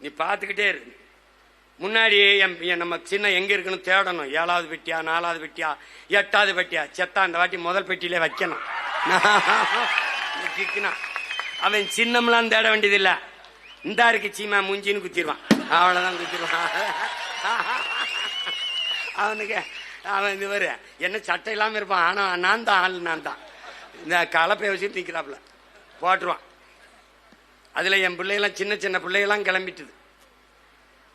நீ பார்த்துக்கிட்டே இரு. முன்னாடி நம்ம சின்ன எங்க இருக்குன்னு தேடணும். 7வது பெட்டியா, 4வது பெட்டியா, 8வது பெட்டியா, செத்தா அந்த வாட்டி முதல் பெட்டியிலே வைக்கணும். அவன் சின்னம்லாம் தேட வேண்டியதில்லை. இந்தா இருக்கு சீமா மூஞ்சின்னு குத்திடுவான். அவ்வளவுதான் குத்திடுவான். அவனுக்கு அவன் இது வரு என்ன சட்டை இல்லாம இருப்பான். ஆனா நான் தான் ஆள், நான் தான் இந்த கலப்பையை வச்சுட்டு நிற்கிறாப்புல போட்டுருவான். அதுல என் பிள்ளைகளாம் சின்ன சின்ன பிள்ளைகளாம் கிளம்பிட்டுது.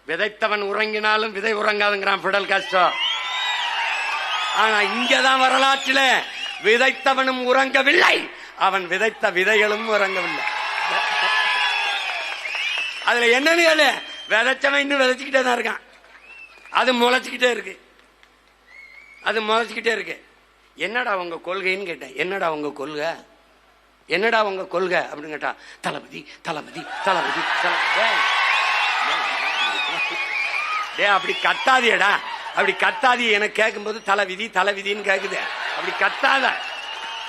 விதைத்தவன் உறங்கினாலும் விதை உறங்காதுங்கிறான் பிடல் காஸ்ட்ரோ. ஆனா இங்கதான் வரலாற்றில விதைத்தவனும் உறங்கவில்லை, அவன் விதைத்த விதைகளும் உறங்கவில்லை. அதுல என்னன்னு கேளு, விதைச்சவன் இன்னும் விதைச்சுக்கிட்டே தான் இருக்கான். அது முளைச்சுக்கிட்டே இருக்கு, அது முளைச்சுக்கிட்டே இருக்கு. என்னடா உங்க கொள்கைன்னு கேட்டேன். என்னடா உங்க கொள்கை, என்னடா உங்க கொள்கை அப்படின்னு கேட்டா, தளபதி தளபதி தளபதி தளபதி. டே அப்படி கத்தாதியடா, அப்படி கத்தாதி. எனக்கு கேட்கும்போது தலைவிதி தலைவிதின்னு கேக்குது. அப்படி கத்தாத,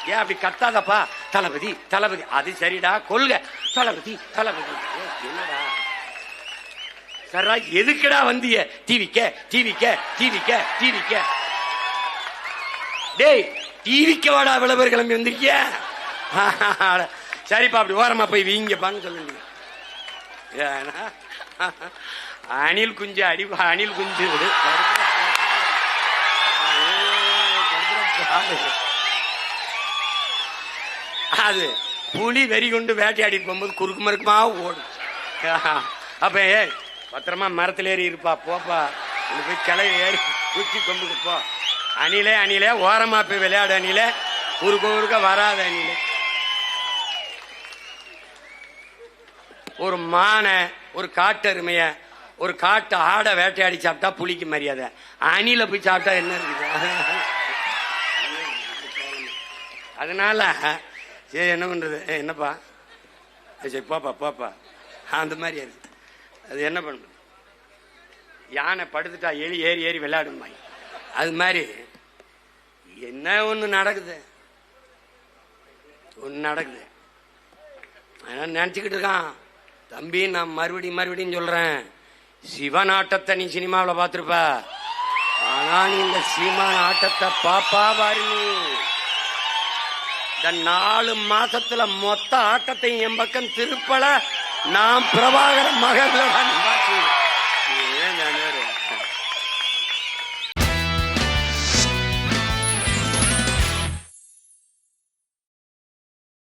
ஏன் அப்படி கத்தாதப்பா? தளபதி தளபதி. அது சரிடா, கொள்கை தளபதி தளபதி. என்னடா சரா எதுக்குடா வந்திய? டிவிக்க டிவிக்க டிவிக்க டிவிக்க. டேய் டிவிக்க வாடா, விளம்பர கிளம்பி வந்திருக்கிய. சரிப்பா அப்படி ஓரமா போய் வீங்கப்பான்னு சொல்லுங்க. அணில் குஞ்சு அடி, அணில் குஞ்சு அது புலி வெறி கொண்டு வேட்டையாடி போகும்போது குறுக்கு மறுக்குமா ஓடும். அப்ப பத்திரமா மரத்துல ஏறி இருப்பா, போப்பா போய் கிளை ஏறி குச்சி கொம்புக்கு போ. அணிலே அணிலே ஓரமா போய் விளையாடு. அணிலே குறுக்க குறுக்க வராத. அணிலே ஒரு மானை, ஒரு காட்டெருமைய, ஒரு காட்டு ஆடை வேட்டையாடி சாப்பிட்டா புலிக்கு மரியாதை. அணில போய் சாப்பிட்டா என்ன இருக்குது? அதனால சரி என்ன பண்றது, என்னப்பா சரி போப்பா போப்பா அந்த மாதிரி இருக்கு. அது என்ன பண்ணுது, யானை படுத்துட்டா எலி ஏறி ஏறி விளையாடுமா. அது மாதிரி என்ன ஒண்ணு நடக்குது, ஒண்ணு நடக்குது. நினைச்சுக்கிட்டு இருக்கான் தம்பி. நான் மறுபடியும் சொல்றேன், சிவன் ஆட்டத்தை நீ சினிமாவில் பார்த்திருப்ப. ஆனா நீ இந்த சீமான ஆட்டத்தை பாப்பா பாரு. நீ இந்த 4 மாசத்துல மொத்த ஆட்டத்தையும் என் பக்கம் திருப்பல. நான் பிரபாகர மகன்